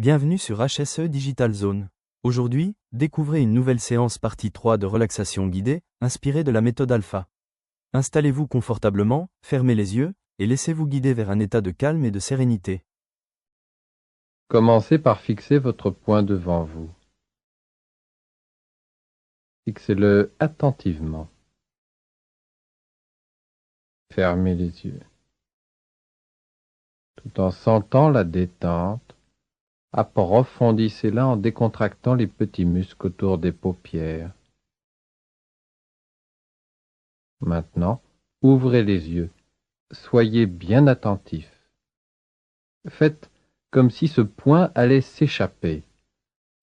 Bienvenue sur HSE Digital Zone. Aujourd'hui, découvrez une nouvelle séance partie 3 de relaxation guidée, inspirée de la méthode Alpha. Installez-vous confortablement, fermez les yeux, et laissez-vous guider vers un état de calme et de sérénité. Commencez par fixer votre poing devant vous. Fixez-le attentivement. Fermez les yeux. Tout en sentant la détente, approfondissez-la en décontractant les petits muscles autour des paupières. Maintenant, ouvrez les yeux. Soyez bien attentif. Faites comme si ce poing allait s'échapper.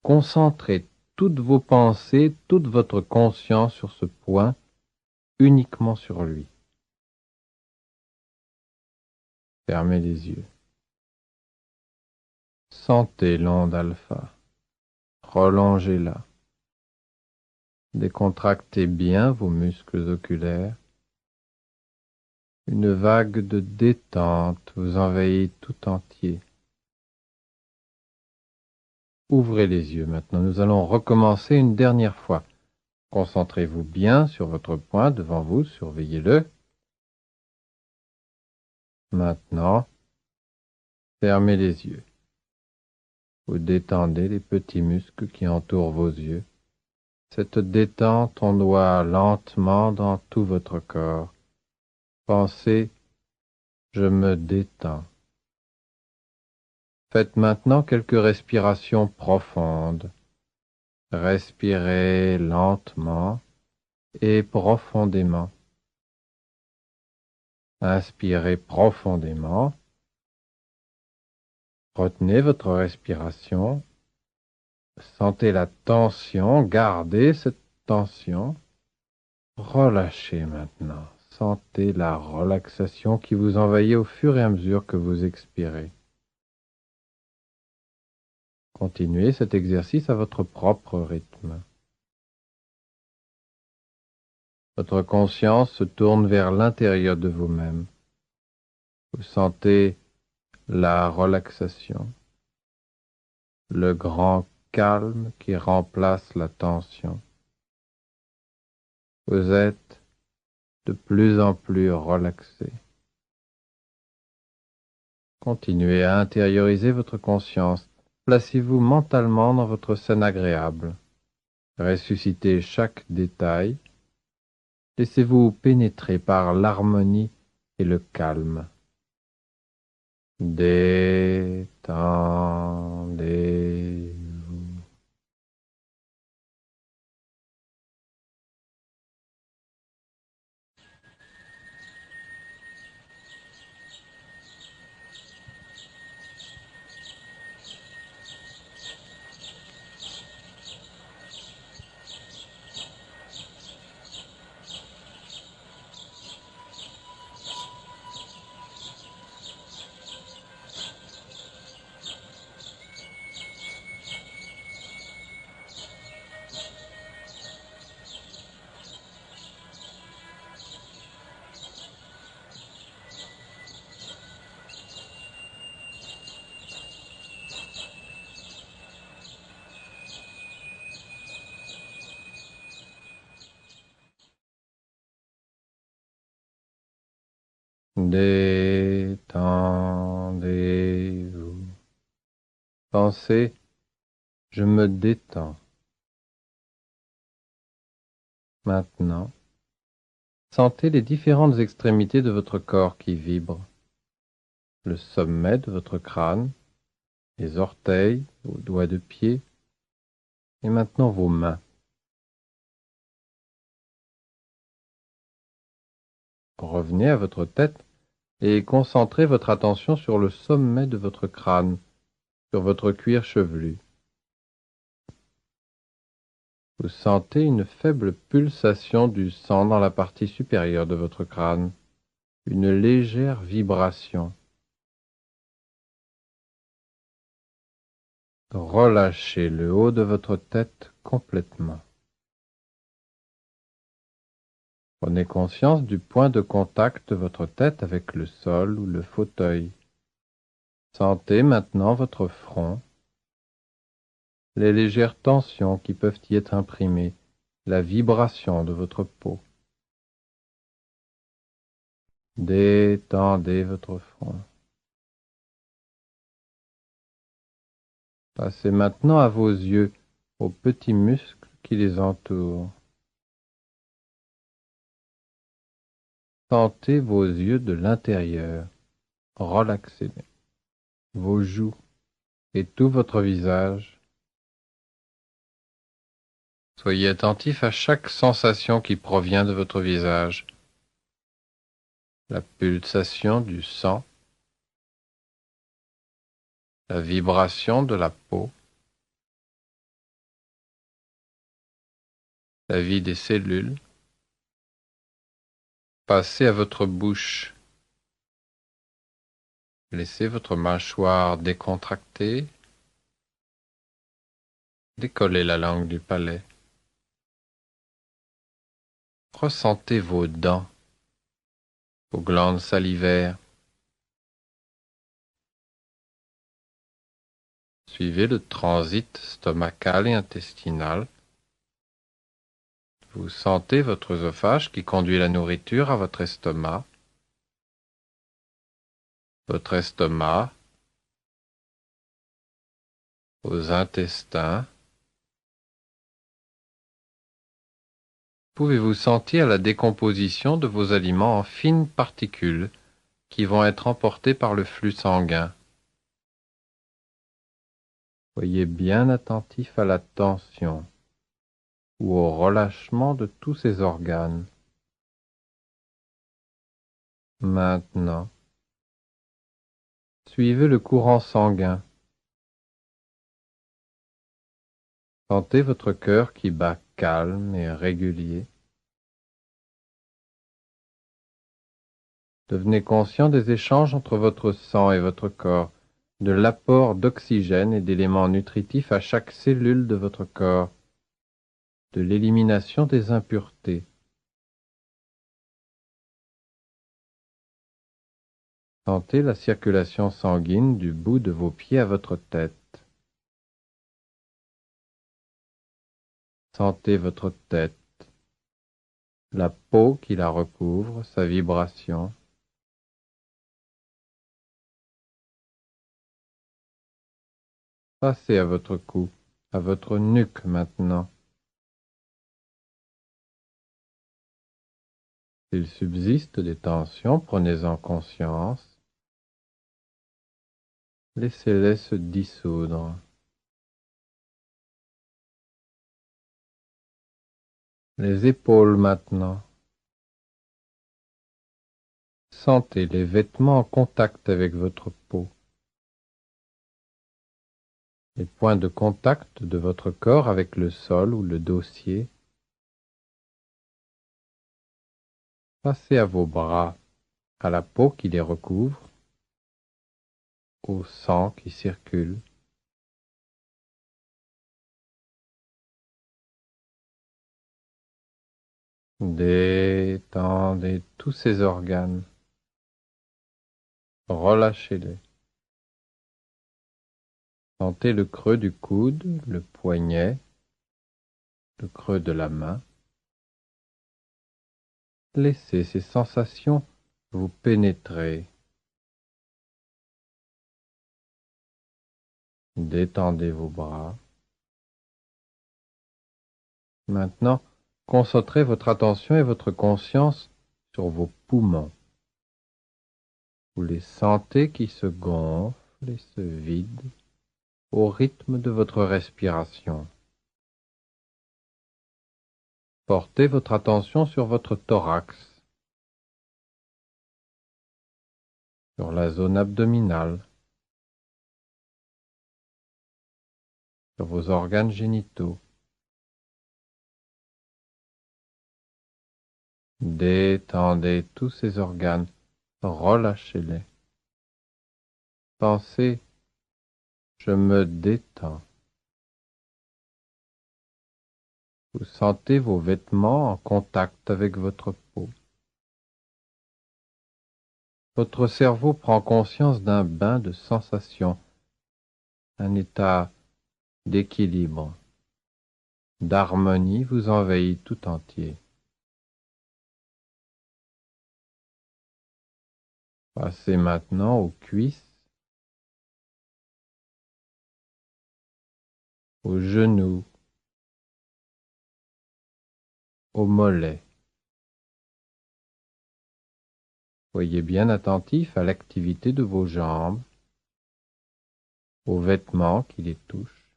Concentrez toutes vos pensées, toute votre conscience sur ce point, uniquement sur lui. Fermez les yeux. Sentez l'onde alpha. Prolongez-la. Décontractez bien vos muscles oculaires. Une vague de détente vous envahit tout entier. Ouvrez les yeux maintenant. Nous allons recommencer une dernière fois. Concentrez-vous bien sur votre poing devant vous. Surveillez-le. Maintenant, fermez les yeux. Vous détendez les petits muscles qui entourent vos yeux. Cette détente ondoie lentement dans tout votre corps. Pensez, je me détends. Faites maintenant quelques respirations profondes. Respirez lentement et profondément. Inspirez profondément. Retenez votre respiration. Sentez la tension, gardez cette tension. Relâchez maintenant. Sentez la relaxation qui vous envahit au fur et à mesure que vous expirez. Continuez cet exercice à votre propre rythme. Votre conscience se tourne vers l'intérieur de vous-même. Vous sentez la relaxation, le grand calme qui remplace la tension. Vous êtes de plus en plus relaxé. Continuez à intérioriser votre conscience. Placez-vous mentalement dans votre scène agréable. Ressuscitez chaque détail. Laissez-vous pénétrer par l'harmonie et le calme. Détendez-vous. Détendez-vous. Pensez, je me détends. Maintenant, sentez les différentes extrémités de votre corps qui vibrent. Le sommet de votre crâne, les orteils, vos doigts de pied, et maintenant vos mains. Revenez à votre tête et concentrez votre attention sur le sommet de votre crâne, sur votre cuir chevelu. Vous sentez une faible pulsation du sang dans la partie supérieure de votre crâne, une légère vibration. Relâchez le haut de votre tête complètement. Prenez conscience du point de contact de votre tête avec le sol ou le fauteuil. Sentez maintenant votre front, les légères tensions qui peuvent y être imprimées, la vibration de votre peau. Détendez votre front. Passez maintenant à vos yeux, aux petits muscles qui les entourent. Sentez vos yeux de l'intérieur, relaxez-les, vos joues et tout votre visage. Soyez attentif à chaque sensation qui provient de votre visage. La pulsation du sang, la vibration de la peau, la vie des cellules. Passez à votre bouche. Laissez votre mâchoire décontractée. Décollez la langue du palais. Ressentez vos dents, vos glandes salivaires. Suivez le transit stomacal et intestinal. Vous sentez votre œsophage qui conduit la nourriture à votre estomac aux intestins. Pouvez-vous sentir la décomposition de vos aliments en fines particules qui vont être emportées par le flux sanguin? Soyez bien attentif à la tension ou au relâchement de tous ces organes. Maintenant, suivez le courant sanguin. Sentez votre cœur qui bat calme et régulier. Devenez conscient des échanges entre votre sang et votre corps, de l'apport d'oxygène et d'éléments nutritifs à chaque cellule de votre corps, de l'élimination des impuretés. Sentez la circulation sanguine du bout de vos pieds à votre tête. Sentez votre tête, la peau qui la recouvre, sa vibration. Passez à votre cou, à votre nuque maintenant. S'il subsiste des tensions, prenez-en conscience. Laissez-les se dissoudre. Les épaules maintenant. Sentez les vêtements en contact avec votre peau. Les points de contact de votre corps avec le sol ou le dossier. Passez à vos bras, à la peau qui les recouvre, au sang qui circule. Détendez tous ces organes. Relâchez-les. Sentez le creux du coude, le poignet, le creux de la main. Laissez ces sensations vous pénétrer. Détendez vos bras. Maintenant, concentrez votre attention et votre conscience sur vos poumons. Vous les sentez qui se gonflent et se vident au rythme de votre respiration. Portez votre attention sur votre thorax, sur la zone abdominale, sur vos organes génitaux. Détendez tous ces organes, relâchez-les. Pensez, je me détends. Vous sentez vos vêtements en contact avec votre peau. Votre cerveau prend conscience d'un bain de sensations, un état d'équilibre, d'harmonie vous envahit tout entier. Passez maintenant aux cuisses, aux genoux, aux mollets. Soyez bien attentif à l'activité de vos jambes, aux vêtements qui les touchent.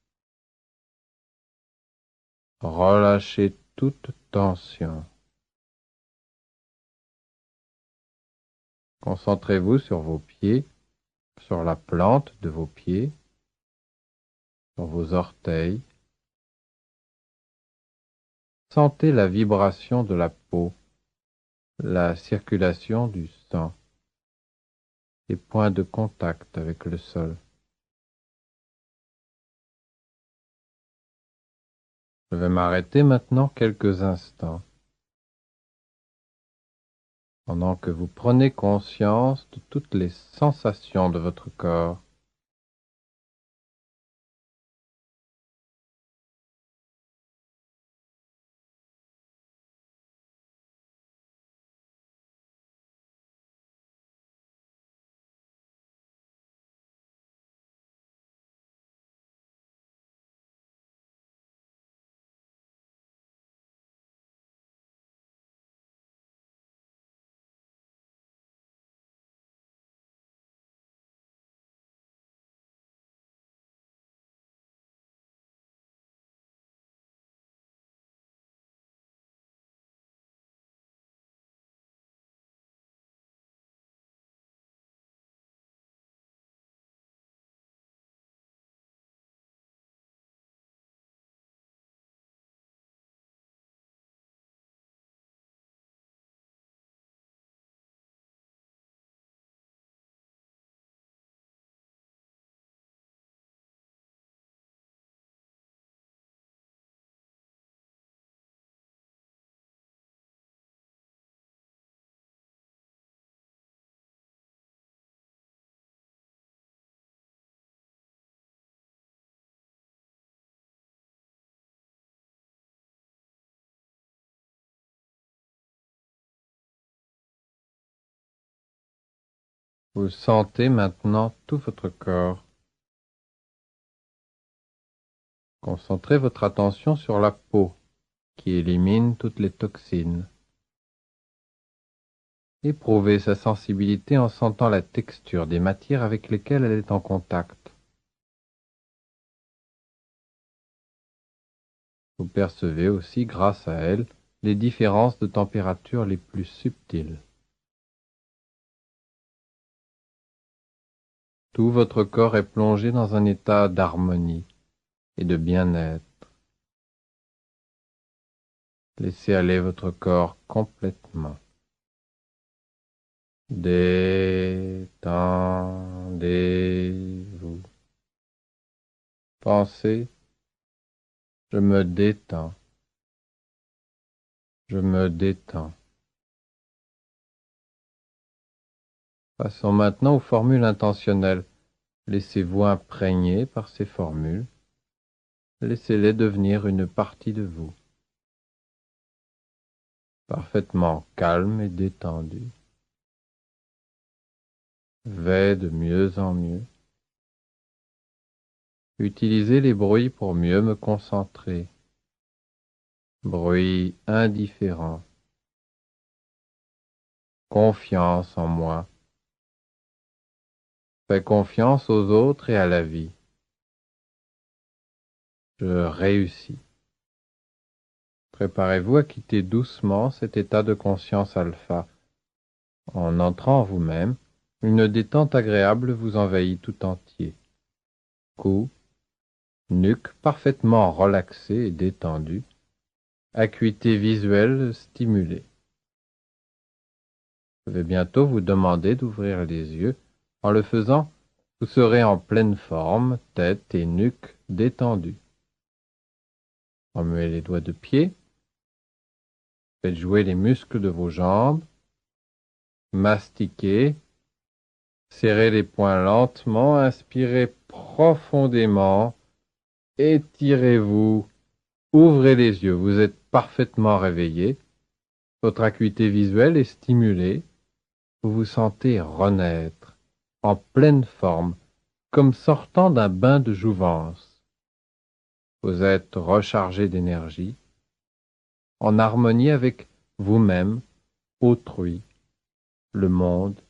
Relâchez toute tension. Concentrez-vous sur vos pieds, sur la plante de vos pieds, sur vos orteils. Sentez la vibration de la peau, la circulation du sang, les points de contact avec le sol. Je vais m'arrêter maintenant quelques instants, pendant que vous prenez conscience de toutes les sensations de votre corps. Vous sentez maintenant tout votre corps. Concentrez votre attention sur la peau, qui élimine toutes les toxines. Éprouvez sa sensibilité en sentant la texture des matières avec lesquelles elle est en contact. Vous percevez aussi, grâce à elle, les différences de température les plus subtiles. Tout votre corps est plongé dans un état d'harmonie et de bien-être. Laissez aller votre corps complètement. Détendez-vous. Pensez, je me détends. Je me détends. Passons maintenant aux formules intentionnelles. Laissez-vous imprégner par ces formules. Laissez-les devenir une partie de vous. Parfaitement calme et détendu. Vais de mieux en mieux. Utilisez les bruits pour mieux me concentrer. Bruits indifférents. Confiance en moi. Fais confiance aux autres et à la vie. Je réussis. Préparez-vous à quitter doucement cet état de conscience alpha. En entrant en vous-même, une détente agréable vous envahit tout entier. Cou, nuque parfaitement relaxée et détendue, acuité visuelle stimulée. Je vais bientôt vous demander d'ouvrir les yeux. En le faisant, vous serez en pleine forme, tête et nuque détendues. Remuez les doigts de pied. Faites jouer les muscles de vos jambes. Mastiquez. Serrez les poings lentement. Inspirez profondément Étirez-vous. Ouvrez les yeux. Vous êtes parfaitement réveillé. Votre acuité visuelle est stimulée. Vous vous sentez renaître, en pleine forme, comme sortant d'un bain de jouvence. Vous êtes rechargé d'énergie, en harmonie avec vous-même, autrui, le monde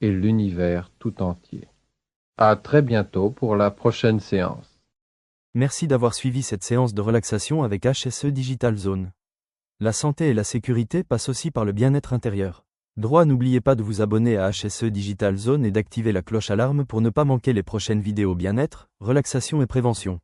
et l'univers tout entier. À très bientôt pour la prochaine séance. Merci d'avoir suivi cette séance de relaxation avec HSE Digital Zone. La santé et la sécurité passent aussi par le bien-être intérieur. N'oubliez pas de vous abonner à HSE Digital Zone et d'activer la cloche alarme pour ne pas manquer les prochaines vidéos bien-être, relaxation et prévention.